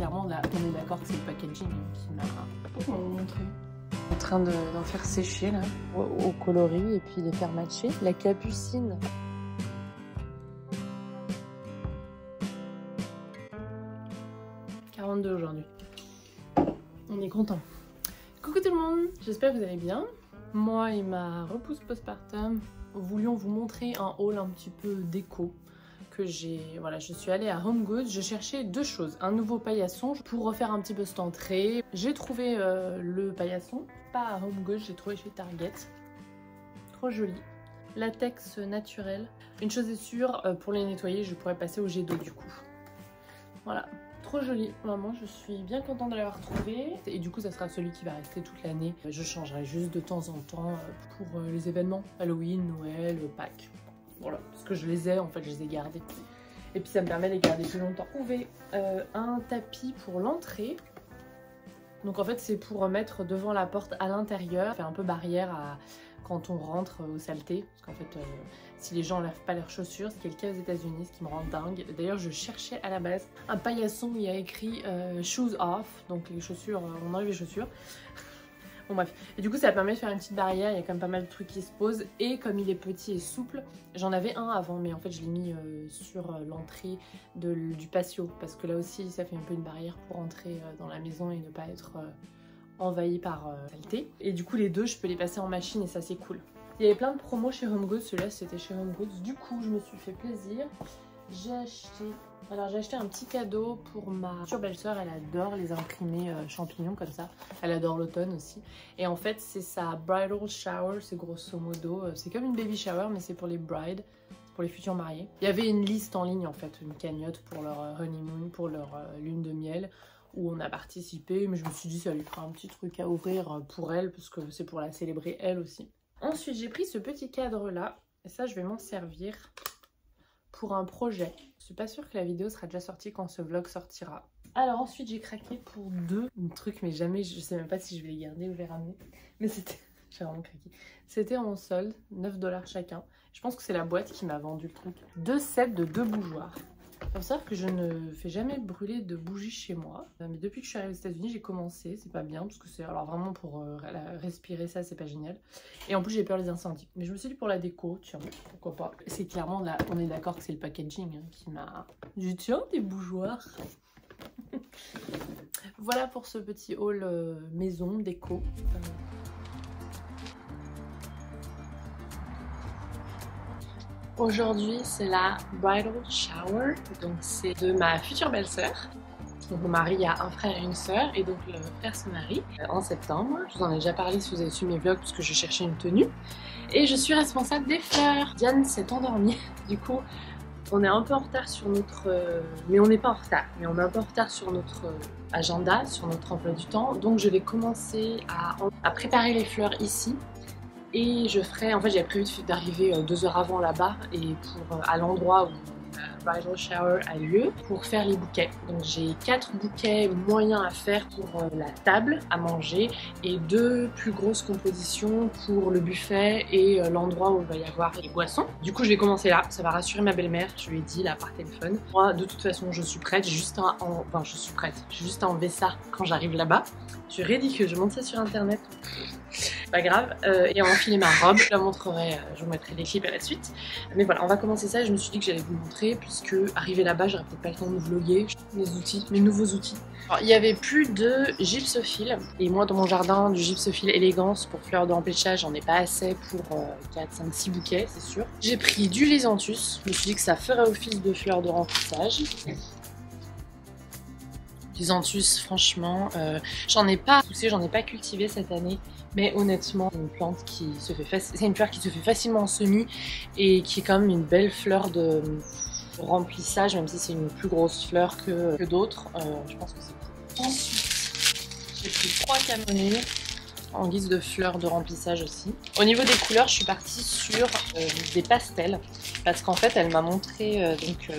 clairement là, on est d'accord que c'est le packaging qui m'a... Pourquoi on va montrer en train d'en faire sécher là, au coloris et puis les faire matcher. La capucine. « 42 aujourd'hui. On est content. Coucou tout le monde, j'espère que vous allez bien. Moi et ma repousse postpartum voulions vous montrer un haul un petit peu déco que j'ai. Voilà, je suis allée à Home Goods, je cherchais deux choses. Un nouveau paillasson pour refaire un petit peu cette entrée. J'ai trouvé le paillasson, pas à Home Goods, j'ai trouvé chez Target. Trop joli. Latex naturel. Une chose est sûre, pour les nettoyer, je pourrais passer au jet d'eau du coup. Voilà. Trop joli, vraiment, je suis bien contente de l'avoir trouvé. Et du coup, ça sera celui qui va rester toute l'année. Je changerai juste de temps en temps pour les événements Halloween, Noël, Pâques. Voilà, parce que je les ai, en fait, je les ai gardés. Et puis ça me permet de les garder plus longtemps. J'ai trouvé un tapis pour l'entrée. Donc en fait, c'est pour mettre devant la porte à l'intérieur. Faire un peu barrière à quand on rentre aux saletés. Parce qu'en fait, si les gens ne lavent pas leurs chaussures, ce qui est le cas aux États-Unis, ce qui me rend dingue. D'ailleurs, je cherchais à la base un paillasson où il y a écrit shoes off, donc les chaussures, on enlève les chaussures. Bon bref, et du coup ça permet de faire une petite barrière, il y a quand même pas mal de trucs qui se posent. Et comme il est petit et souple, j'en avais un avant, mais en fait je l'ai mis sur l'entrée du patio. Parce que là aussi ça fait un peu une barrière pour entrer dans la maison et ne pas être envahi par saleté. Et du coup les deux, je peux les passer en machine et ça c'est cool. Il y avait plein de promos chez Home Goods, celui-là c'était chez Home Goods. Du coup je me suis fait plaisir. J'ai acheté un petit cadeau pour ma future belle-sœur. Elle adore les imprimés champignons comme ça. Elle adore l'automne aussi. Et en fait, c'est sa bridal shower. C'est grosso modo, c'est comme une baby shower, mais c'est pour les brides, pour les futurs mariés. Il y avait une liste en ligne en fait, une cagnotte pour leur honeymoon, pour leur lune de miel, où on a participé. Mais je me suis dit, ça lui fera un petit truc à ouvrir pour elle, parce que c'est pour la célébrer elle aussi. Ensuite, j'ai pris ce petit cadre là. Et ça, je vais m'en servir pour un projet. Je suis pas sûre que la vidéo sera déjà sortie quand ce vlog sortira. Alors ensuite j'ai craqué pour deux trucs, mais jamais, je sais même pas si je vais les garder ou les ramener. Mais c'était, j'ai vraiment craqué. C'était en solde, 9 $ chacun. Je pense que c'est la boîte qui m'a vendu le truc. Deux sets de 2 bougeoirs. Faut savoir que je ne fais jamais brûler de bougies chez moi. Mais depuis que je suis arrivée aux États-Unis, j'ai commencé. C'est pas bien parce que c'est alors vraiment pour respirer ça, c'est pas génial. Et en plus, j'ai peur des incendies. Mais je me suis dit pour la déco, tiens, pourquoi pas. C'est clairement là, on est d'accord que c'est le packaging qui m'a. J'ai dit tiens, des bougeoirs. Voilà pour ce petit haul maison déco. Aujourd'hui, c'est la bridal shower, donc c'est de ma future belle-sœur. Donc mon mari a un frère et une sœur, et donc le frère se marie en septembre. Je vous en ai déjà parlé si vous avez suivi mes vlogs, parce que je cherchais une tenue. Et je suis responsable des fleurs. Diane s'est endormie, du coup on est un peu en retard sur notre... mais on n'est pas en retard, mais on est un peu en retard sur notre agenda, sur notre emploi du temps. Donc je vais commencer à préparer les fleurs ici. Et je ferai, en fait j'avais prévu d'arriver 2 heures avant là-bas et à l'endroit où la bridal shower a lieu pour faire les bouquets. Donc j'ai 4 bouquets moyens à faire pour la table à manger et 2 plus grosses compositions pour le buffet et l'endroit où il va y avoir les boissons. Du coup je vais commencer là, ça va rassurer ma belle-mère, je lui ai dit là par téléphone. Moi de toute façon je suis prête, j'ai juste à enlever ça quand j'arrive là-bas. Je suis ridicule, je monte ça sur internet. Pas grave, et à enfiler ma robe, je la montrerai, je vous mettrai les clips à la suite. Mais voilà, on va commencer ça et je me suis dit que j'allais vous montrer puisque arrivé là-bas, j'aurais peut-être pas le temps de vlogger mes outils, mes nouveaux outils. Alors, il y avait plus de gypsophile et moi dans mon jardin du gypsophile élégance pour fleurs de remplissage, j'en ai pas assez pour 4, 5, 6 bouquets, c'est sûr. J'ai pris du lysanthius, je me suis dit que ça ferait office de fleurs de remplissage. Lysanthius, franchement, j'en ai pas poussé, j'en ai pas cultivé cette année. Mais honnêtement, une plante qui se fait c'est une fleur qui se fait facilement en semis et qui est quand même une belle fleur de remplissage, même si c'est une plus grosse fleur que d'autres. Je pense que c'est cool. Ensuite, j'ai pris 3 camomilles en guise de fleurs de remplissage aussi. Au niveau des couleurs, je suis partie sur des pastels parce qu'en fait, elle m'a montré,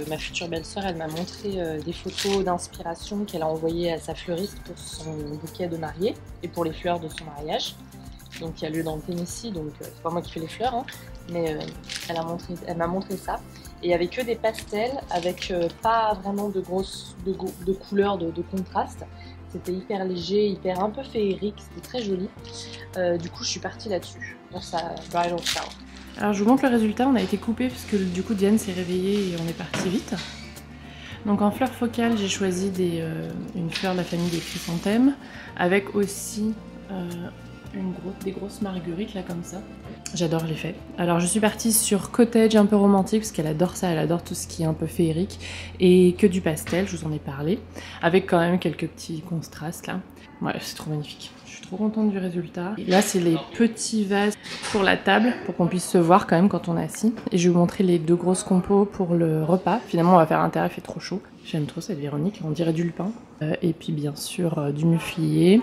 ma future belle-sœur, elle m'a montré des photos d'inspiration qu'elle a envoyées à sa fleuriste pour son bouquet de mariée et pour les fleurs de son mariage. Donc il y a lieu dans le Tennessee, donc c'est pas moi qui fais les fleurs, hein, mais elle m'a montré ça. Et il n'y avait que des pastels avec pas vraiment de couleurs, de contraste. C'était hyper léger, hyper un peu féerique, c'était très joli. Du coup, je suis partie là-dessus, dans sa bridal shower. Alors je vous montre le résultat, on a été coupé parce que du coup Diane s'est réveillée et on est parti vite. Donc en fleurs focales, j'ai choisi une fleur de la famille des chrysanthèmes avec aussi des grosses marguerites là comme ça. J'adore l'effet. Alors je suis partie sur cottage un peu romantique parce qu'elle adore ça, elle adore tout ce qui est un peu féerique et que du pastel, je vous en ai parlé, avec quand même quelques petits contrastes là. Ouais, c'est trop magnifique. Je suis trop contente du résultat. Et là, c'est les petits vases pour la table, pour qu'on puisse se voir quand même quand on est assis. Et je vais vous montrer les 2 grosses compos pour le repas. Finalement, on va faire à l'intérieur, il fait trop chaud. J'aime trop cette Véronique, on dirait du lupin. Et puis, bien sûr, du muflier.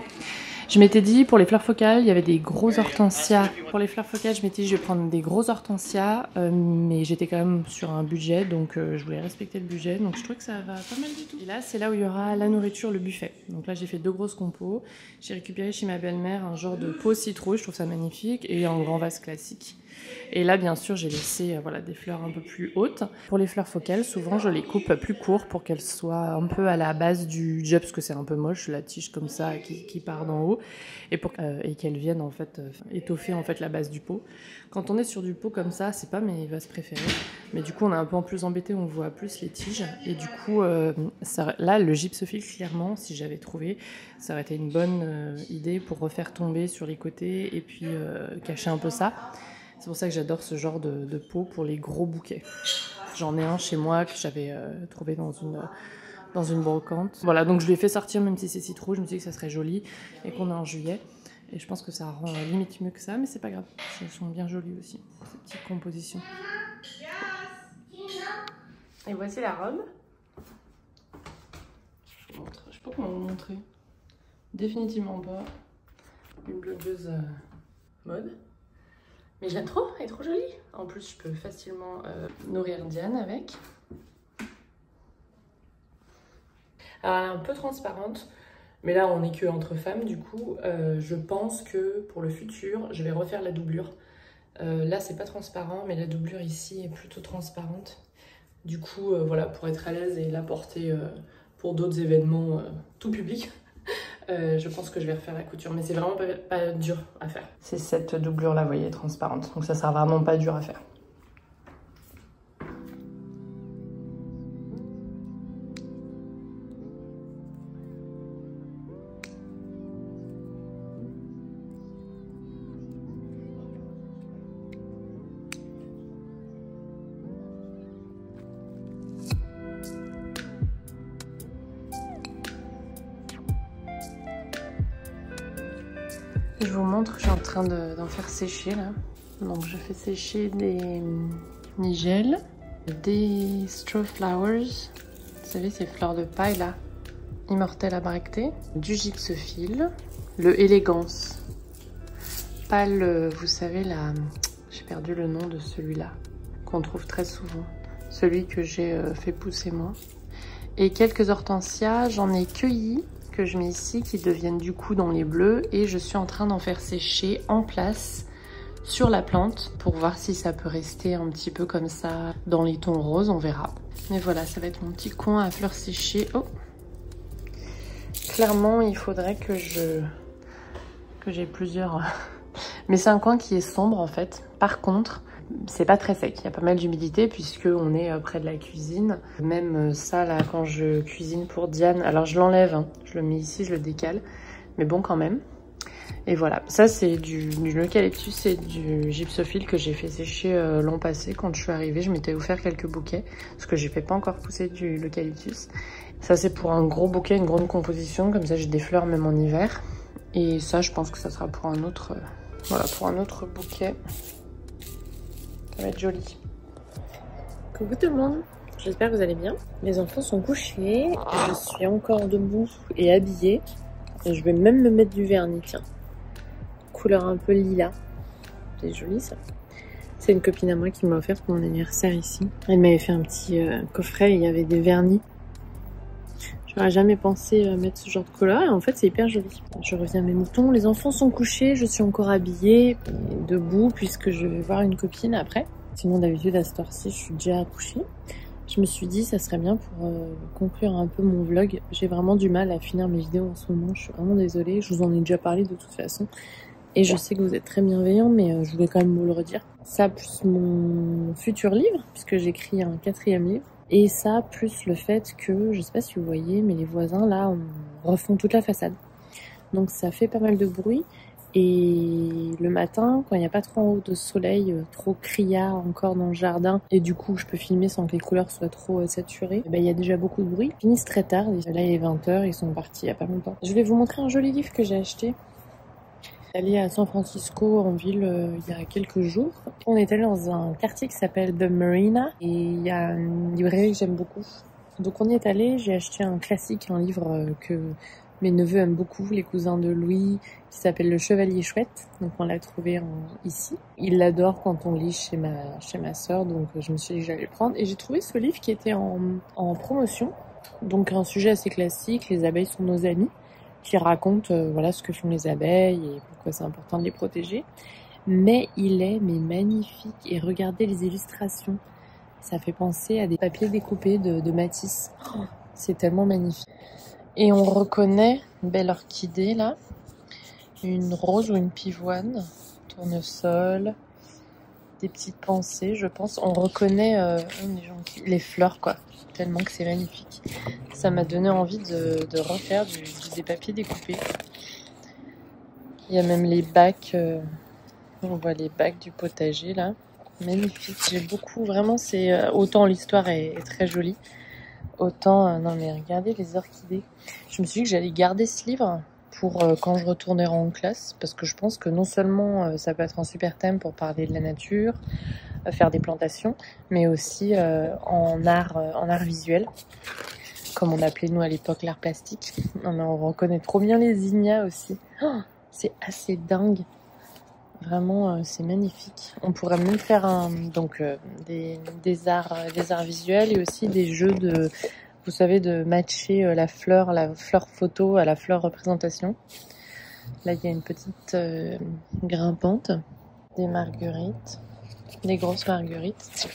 Je m'étais dit, pour les fleurs focales, il y avait des gros hortensias. Pour les fleurs focales, je m'étais dit, je vais prendre des gros hortensias, mais j'étais quand même sur un budget, donc je voulais respecter le budget, donc je trouvais que ça va pas mal du tout. Et là, c'est là où il y aura la nourriture, le buffet. Donc là, j'ai fait 2 grosses compos. J'ai récupéré chez ma belle-mère un genre de pot citrouille, je trouve ça magnifique, et un grand vase classique. Et là, bien sûr, j'ai laissé voilà, des fleurs un peu plus hautes. Pour les fleurs focales, souvent, je les coupe plus court pour qu'elles soient un peu à la base du jet, parce que c'est un peu moche, la tige comme ça qui part d'en haut, et qu'elles viennent en fait étoffer en fait la base du pot. Quand on est sur du pot comme ça, c'est pas mes vases préférés, mais du coup, on est un peu en plus embêté, on voit plus les tiges, et du coup, là, le gypsophile, clairement, si j'avais trouvé, ça aurait été une bonne idée pour refaire tomber sur les côtés et puis cacher un peu ça. C'est pour ça que j'adore ce genre de pot pour les gros bouquets. J'en ai un chez moi que j'avais trouvé dans une brocante. Voilà, donc je lui ai fait sortir, même si c'est citrouille, je me suis dit que ça serait joli et qu'on est en juillet. Et je pense que ça rend limite mieux que ça, mais c'est pas grave. Elles sont bien jolies aussi, ces petites compositions. Et voici la robe. Je vous montre. Je sais pas comment vous montrer. Définitivement pas une blogueuse mode. Mais je l'aime trop, elle est trop jolie. En plus, je peux facilement nourrir Diane avec. Alors, elle est un peu transparente, mais là, on n'est que entre femmes. Du coup, je pense que pour le futur, je vais refaire la doublure. Là, c'est pas transparent, mais la doublure ici est plutôt transparente. Du coup, voilà, pour être à l'aise et la porter pour d'autres événements tout public. Je pense que je vais refaire la couture, mais c'est vraiment pas dur à faire. C'est cette doublure là, vous voyez, transparente, donc ça sera vraiment pas dur à faire. Je vous montre, je suis en train d'en faire sécher là. Donc je fais sécher des nigelles, des straw flowers, vous savez ces fleurs de paille là, immortelles à bractées, du gypsophile, le élégance, pas le, vous savez là, j'ai perdu le nom de celui-là, qu'on trouve très souvent, celui que j'ai fait pousser moi. Et quelques hortensias, j'en ai cueilli, que je mets ici, qui deviennent du coup dans les bleus, et je suis en train d'en faire sécher en place sur la plante pour voir si ça peut rester un petit peu comme ça dans les tons roses, on verra. Mais voilà, ça va être mon petit coin à fleurs séchées. Oh, clairement il faudrait que j'ai plusieurs mais c'est un coin qui est sombre en fait. Par contre, c'est pas très sec, il y a pas mal d'humidité puisque on est près de la cuisine. Même ça là, quand je cuisine pour Diane, alors je l'enlève, hein, je le mets ici, je le décale, mais bon quand même. Et voilà, ça c'est du eucalyptus et du gypsophile que j'ai fait sécher l'an passé. Quand je suis arrivée, je m'étais offert quelques bouquets parce que j'ai fait pas encore pousser du eucalyptus. Ça c'est pour un gros bouquet, une grande composition, comme ça j'ai des fleurs même en hiver. Et ça je pense que ça sera pour un autre, voilà, pour un autre bouquet. Ça va être joli. Coucou tout le monde, j'espère que vous allez bien. Les enfants sont couchés, je suis encore debout et habillée. Et je vais même me mettre du vernis, tiens. Couleur un peu lilas. C'est joli ça. C'est une copine à moi qui m'a offert pour mon anniversaire ici. Elle m'avait fait un petit coffret et il y avait des vernis. J'aurais jamais pensé mettre ce genre de couleur et en fait c'est hyper joli. Je reviens à mes moutons, les enfants sont couchés, je suis encore habillée, et debout puisque je vais voir une copine après. Sinon d'habitude à cette heure-ci je suis déjà accouchée. Je me suis dit ça serait bien pour conclure un peu mon vlog. J'ai vraiment du mal à finir mes vidéos en ce moment, je suis vraiment désolée. Je vous en ai déjà parlé de toute façon. Et je sais que vous êtes très bienveillants, mais je voulais quand même vous le redire. Ça plus mon futur livre, puisque j'écris un 4e livre. Et ça plus le fait que, je sais pas si vous voyez, mais les voisins là refont toute la façade. Donc ça fait pas mal de bruit. Et le matin, quand il n'y a pas trop de soleil, trop criard encore dans le jardin, et du coup je peux filmer sans que les couleurs soient trop saturées, il y a déjà beaucoup de bruit. Ils finissent très tard, là il est 20h, ils sont partis il n'y a pas longtemps. Je vais vous montrer un joli livre que j'ai acheté. Allé à San Francisco en ville il y a quelques jours. On est allé dans un quartier qui s'appelle The Marina et il y a une librairie que j'aime beaucoup. Donc on y est allé, j'ai acheté un classique, un livre que mes neveux aiment beaucoup, les cousins de Louis, qui s'appelle Le Chevalier Chouette. Donc on l'a trouvé ici. Ils l'adorent quand on lit chez ma sœur, donc je me suis dit que j'allais le prendre. Et j'ai trouvé ce livre qui était en promotion. Donc un sujet assez classique, les abeilles sont nos amis, qui raconte voilà ce que font les abeilles et pourquoi c'est important de les protéger. Mais il est magnifique et regardez les illustrations. Ça fait penser à des papiers découpés de Matisse. Oh, c'est tellement magnifique. Et on reconnaît une belle orchidée là, une rose ou une pivoine, tournesol, des petites pensées je pense. On reconnaît les fleurs quoi, tellement que c'est magnifique. Ça m'a donné envie de refaire des papiers découpés. Il y a même les bacs, on voit les bacs du potager là, magnifique. J'ai beaucoup, vraiment c'est autant l'histoire est très jolie, autant non mais regardez les orchidées. Je me suis dit que j'allais garder ce livre pour quand je retournerai en classe, parce que je pense que non seulement ça peut être un super thème pour parler de la nature, faire des plantations, mais aussi en art visuel, comme on appelait nous à l'époque l'art plastique. Non mais on reconnaît trop bien les zinnias aussi. Oh, c'est assez dingue. Vraiment, c'est magnifique. On pourrait même faire des arts visuels et aussi des jeux de, vous savez, de matcher la fleur photo à la fleur représentation. Là, il y a une petite grimpante, des marguerites, des grosses marguerites.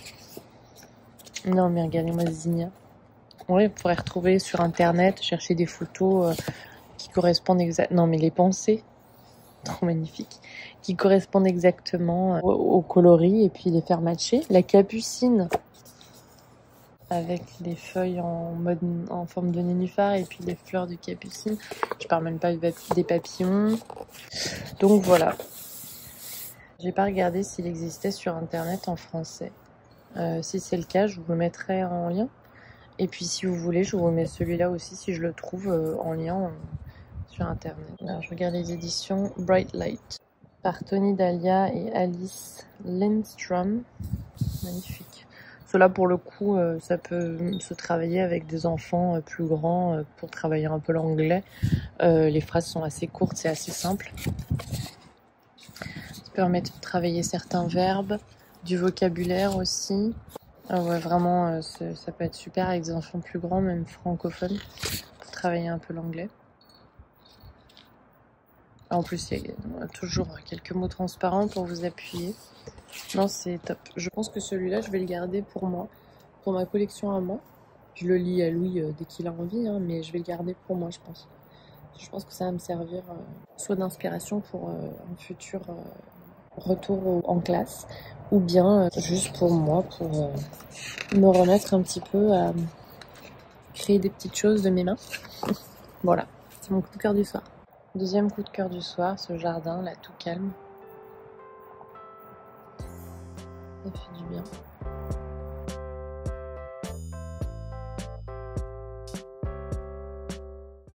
Non, mais regardez-moi les zinnias. Oui, on pourrait retrouver sur internet, chercher des photos qui correspondent exactement. Non, mais les pensées, trop magnifiques, qui correspondent exactement au coloris et puis les faire matcher. La capucine avec les feuilles en forme de nénuphar et puis les fleurs de capucine. Je parle même pas des papillons. Donc voilà. J'ai pas regardé s'il existait sur internet en français. Si c'est le cas, je vous le mettrai en lien. Et puis si vous voulez, je vous remets celui-là aussi si je le trouve en lien sur internet. Alors, je regarde les éditions Bright Light par Tony Dahlia et Alice Lindstrom. Magnifique. Cela pour le coup, ça peut se travailler avec des enfants plus grands pour travailler un peu l'anglais. Les phrases sont assez courtes, c'est assez simple. Ça permet de travailler certains verbes, du vocabulaire aussi. Ah ouais, vraiment, ça peut être super avec des enfants plus grands, même francophones, pour travailler un peu l'anglais. En plus, il y a toujours quelques mots transparents pour vous appuyer. Non, c'est top. Je pense que celui-là, je vais le garder pour moi, pour ma collection à moi. Je le lis à Louis dès qu'il a envie, hein, mais je vais le garder pour moi, je pense. Je pense que ça va me servir soit d'inspiration pour un futur retour en classe, ou bien juste pour moi, pour me remettre un petit peu à créer des petites choses de mes mains. Voilà, c'est mon coup de cœur du soir. Deuxième coup de cœur du soir, ce jardin là tout calme. Ça fait du bien.